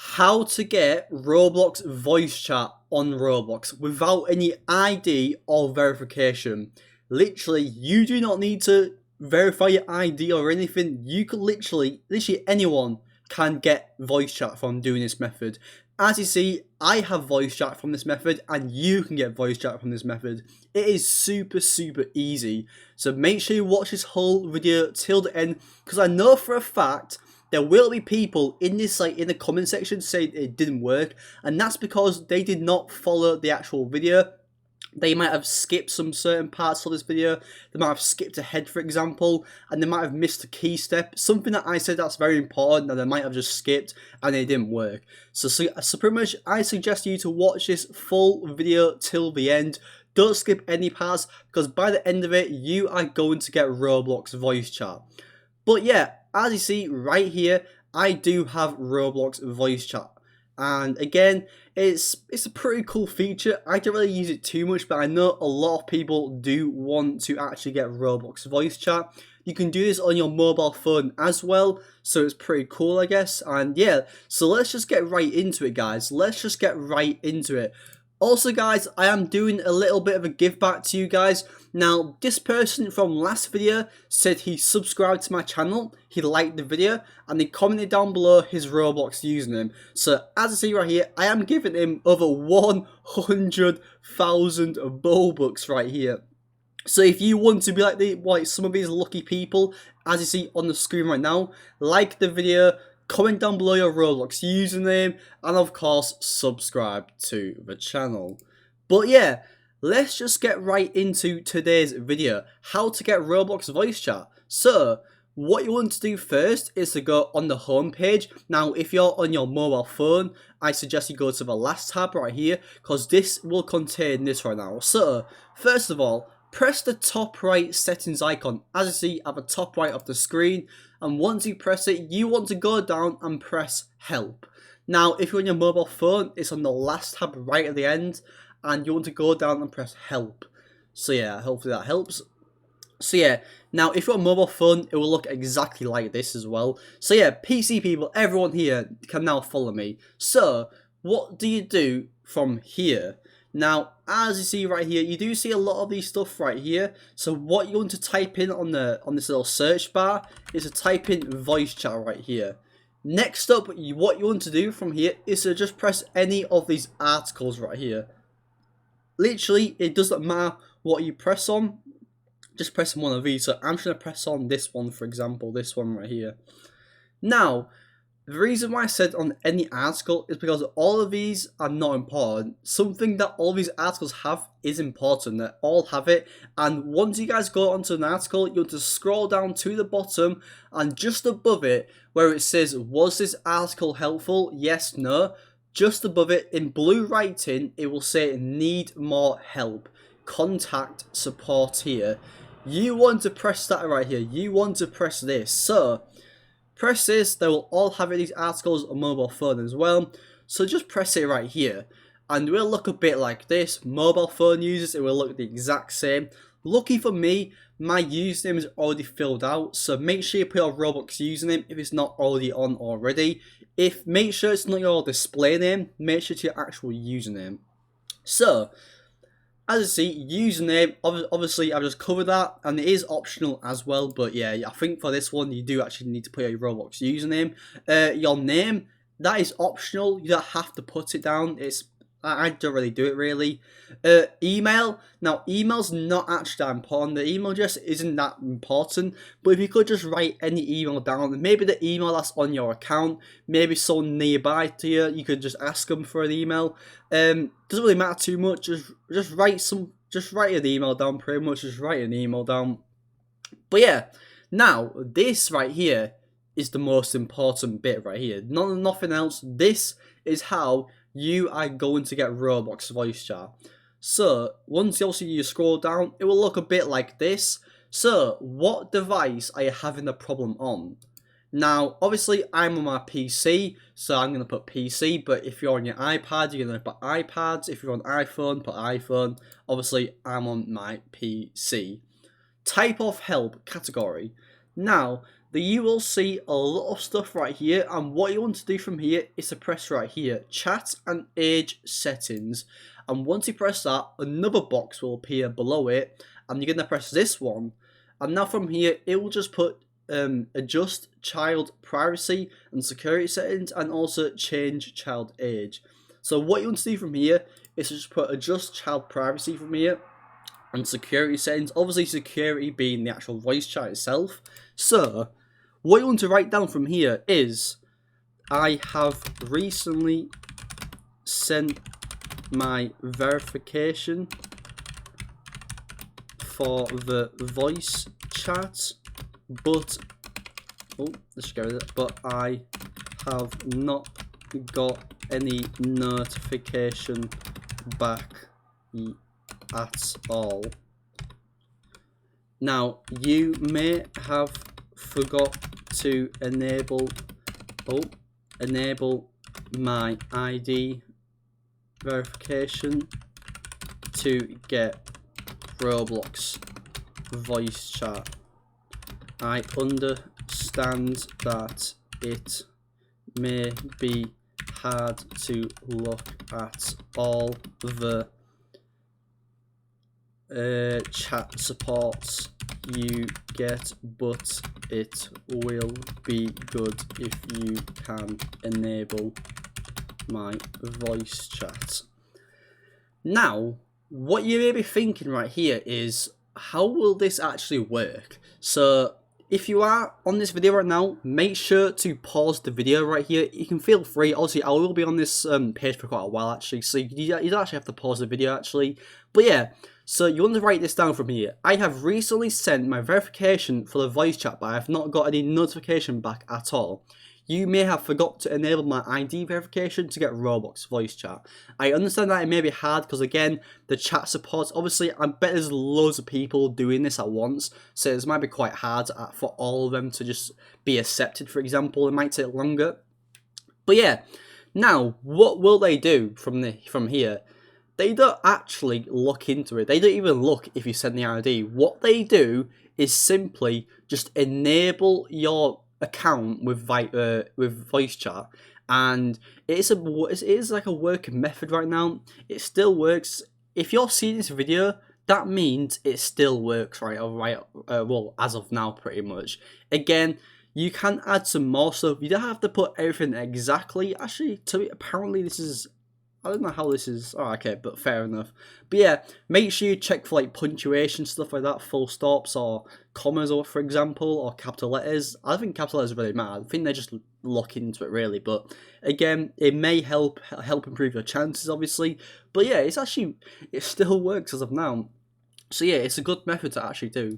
how to get Roblox voice chat on Roblox without any ID or verification. Literally, you do not need to verify your ID or anything. You could literally anyone can get voice chat from doing this method. As you see, I have voice chat from this method and you can get voice chat from this method. It is super easy. So make sure you watch this whole video till the end, because I know for a fact there will be people in this in the comment section saying it didn't work, and that's because they did not follow the actual video. They might have skipped some certain parts of this video. They might have skipped ahead, for example, and they might have missed a key step, something that I said that's very important, and they might have just skipped and it didn't work. So pretty much I suggest you to watch this full video till the end. Don't skip any parts, because by the end of it you are going to get Roblox voice chat. But yeah, as you see right here, I do have Roblox voice chat. And again, it's a pretty cool feature. I don't really use it too much, but I know a lot of people do want to actually get Roblox voice chat. You can do this on your mobile phone as well, so it's pretty cool, I guess. And yeah, so let's just get right into it, guys. Let's just get right into it. Also, guys, I am doing a little bit of a give back to you guys. Now, this person from last video said he subscribed to my channel, he liked the video, and he commented down below his Roblox username. So, as I see right here, I am giving him over 100,000 Robux right here. So if you want to be like some of these lucky people, as you see on the screen right now, like the video, comment down below your Roblox username, and of course subscribe to the channel. But yeah, let's just get right into today's video, how to get Roblox voice chat. So what you want to do first is to go on the home page. Now if you're on your mobile phone, I suggest you go to the last tab right here, because this will contain this right now. So first of all, press the top right settings icon, as you see at the top right of the screen, and once you press it, you want to go down and press help. Now if you're on your mobile phone, it's on the last tab right at the end, and you want to go down and press help. So yeah, hopefully that helps. So yeah, now if you're on a mobile phone, it will look exactly like this as well. So yeah, PC people, everyone here can now follow me. So what do you do from here? Now, as you see right here, you do see a lot of these stuff right here. So what you want to type in on this little search bar is to type in voice chat right here. Next up, what you want to do from here is to just press any of these articles right here. Literally, it doesn't matter what you press on, just press on one of these. So I'm just going to press on this one, for example, this one right here. Now, the reason why I said on any article is because all of these are not important. Something that all these articles have is important. They all have it. And once you guys go onto an article, you want to scroll down to the bottom, and just above it where it says, was this article helpful? Yes, no. Just above it in blue writing, it will say need more help. Contact support here. You want to press that right here. You want to press this. So press this, they will all have these articles on mobile phone as well. So just press it right here, and it will look a bit like this. Mobile phone users, it will look the exact same. Lucky for me, my username is already filled out, so make sure you put your Roblox username if it's not already on already. Make sure it's not your display name, make sure it's your actual username. So as you see, username, obviously I've just covered that, and it is optional as well, but yeah, I think for this one you do actually need to put your Roblox username. Your name, that is optional, you don't have to put it down, I don't really do it really. Email, now email's not actually that important, the email address isn't that important, but if you could just write any email down, maybe the email that's on your account, maybe someone nearby to you, you could just ask them for an email. Doesn't really matter too much, just write an email down, pretty much just write an email down. But yeah, now this right here is the most important bit right here, nothing else. This is how you are going to get Roblox voice chat. So once you scroll down, it will look a bit like this. So what device are you having the problem on? Now obviously I'm on my PC, so I'm going to put PC, but if you're on your iPad, you're going to put iPads. If you're on iPhone, put iPhone. Obviously I'm on my PC. Type of help category. Now that you will see a lot of stuff right here, and what you want to do from here is to press right here, chat and age settings, and once you press that, another box will appear below it, and you're going to press this one, and now from here it will just put adjust child privacy and security settings, and also change child age. So what you want to do from here is to just put adjust child privacy from here, and security settings, obviously security being the actual voice chat itself. So what you want to write down from here is, I have recently sent my verification for the voice chat, but let's go with it. But I have not got any notification back at all. Now you may have forgot to enable my ID verification to get Roblox voice chat. I understand that it may be hard to look at all the chat supports you get, but it will be good if you can enable my voice chat. Now, what you may be thinking right here is, how will this actually work? So if you are on this video right now, make sure to pause the video right here. You can feel free. Obviously, I will be on this page for quite a while actually, so you don't actually have to pause the video actually. But yeah, so you want to write this down from here. I have recently sent my verification for the voice chat, but I have not got any notification back at all. You may have forgot to enable my ID verification to get Roblox voice chat. I understand that it may be hard because, again, the chat supports, obviously, I bet there's loads of people doing this at once, so it might be quite hard for all of them to just be accepted, for example. It might take longer. But yeah, now, what will they do from here? They don't actually look into it. They don't even look if you send the ID. What they do is simply just enable your account with voice chat, and it is like a working method right now. It still works. If you're seeing this video, that means it still works, right? Well, as of now, pretty much. Again, you can add some more stuff. You don't have to put everything exactly. Actually, apparently this is, I don't know how this is. Oh, okay, but fair enough. But yeah, make sure you check for like punctuation, stuff like that, full stops or commas, or for example, or capital letters. I don't think capital letters really matter. I think they just look into it really. But again, it may help improve your chances, obviously. But yeah, it still works as of now. So yeah, it's a good method to actually do.